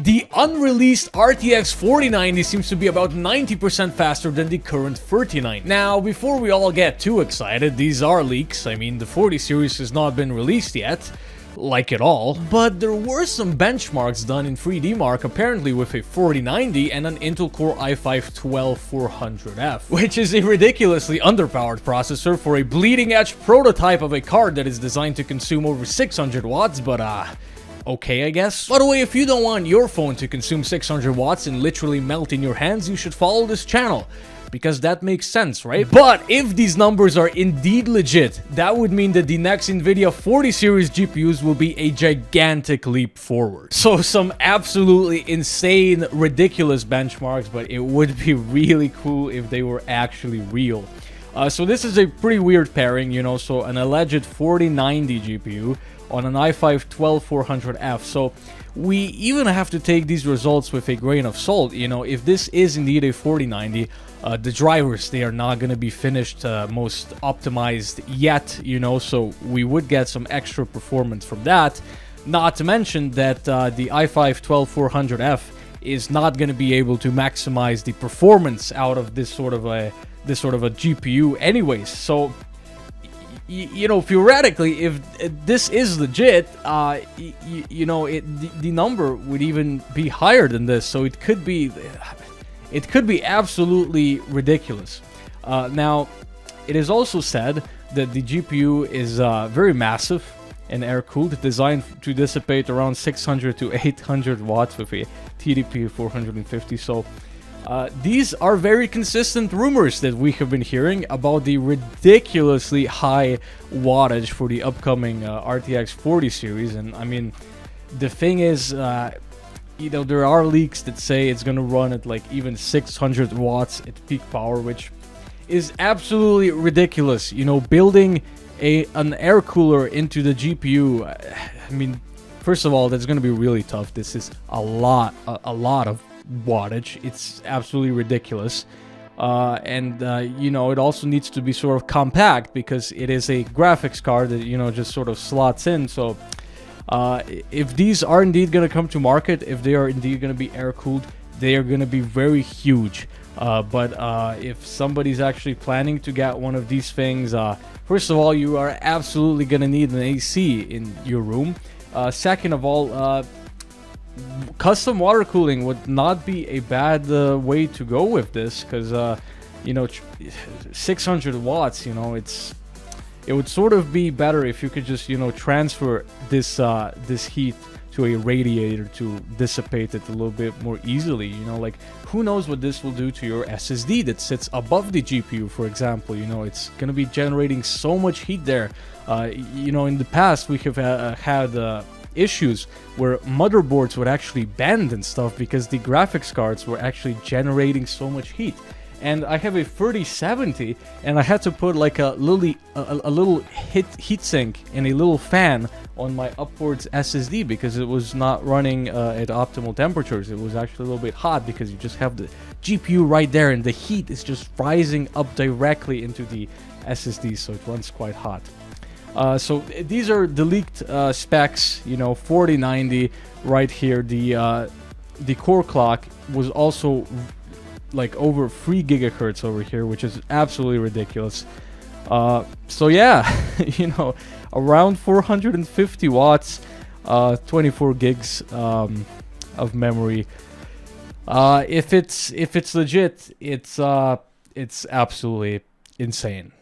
The unreleased RTX 4090 seems to be about 90% faster than the current 3090. Now, before we all get too excited, these are leaks. I mean, the 40 series has not been released yet, like at all, but there were some benchmarks done in 3D Mark apparently with a 4090 and an Intel Core i5-12400F, which is a ridiculously underpowered processor for a bleeding edge prototype of a card that is designed to consume over 600 watts, but okay, I guess. By the way, if you don't want your phone to consume 600 watts and literally melt in your hands, you should follow this channel, because that makes sense, right? But if these numbers are indeed legit, that would mean that the next Nvidia 40 series GPUs will be a gigantic leap forward. So some absolutely insane, ridiculous benchmarks, but it would be really cool if they were actually real. So this is a pretty weird pairing, you know, so an alleged 4090 GPU on an i5-12400F. So we even have to take these results with a grain of salt. You know, if this is indeed a 4090, the drivers, they are not going to be finished most optimized yet, you know, so we would get some extra performance from that. Not to mention that the i5-12400F is not going to be able to maximize the performance out of this sort of a GPU anyways. So you know, theoretically, if this is legit, you know, the number would even be higher than this. So it could be absolutely ridiculous. Now, it is also said that the GPU is very massive and air-cooled, designed to dissipate around 600 to 800 watts with a TDP 450. So these are very consistent rumors that we have been hearing about the ridiculously high wattage for the upcoming RTX 40 series. And I mean, the thing is, you know, there are leaks that say it's gonna run at like even 600 watts at peak power, which is absolutely ridiculous. You know, building an air cooler into the GPU, I mean, first of all, that's gonna be really tough. This is a lot of wattage. It's absolutely ridiculous. And you know, it also needs to be sort of compact because it is a graphics card that, you know, just sort of slots in. So if these are indeed going to come to market, if they are indeed going to be air-cooled, they are going to be very huge. But if somebody's actually planning to get one of these things, first of all, you are absolutely going to need an AC in your room. Second of all, custom water cooling would not be a bad way to go with this, because you know, 600 watts, you know, it would sort of be better if you could just, you know, transfer this this heat to a radiator to dissipate it a little bit more easily. You know, like, who knows what this will do to your SSD that sits above the GPU, for example. You know, it's gonna be generating so much heat there. You know, in the past we have had issues where motherboards would actually bend and stuff because the graphics cards were actually generating so much heat. And I have a 3070, and I had to put like a little heatsink and a little fan on my upwards SSD because it was not running at optimal temperatures. It was actually a little bit hot because you just have the GPU right there, and the heat is just rising up directly into the SSD, so it runs quite hot. So these are the leaked specs, you know, 4090 right here. The core clock was also like over 3 gigahertz over here, which is absolutely ridiculous. So yeah, you know, around 450 watts, 24 gigs of memory. If it's legit, it's absolutely insane.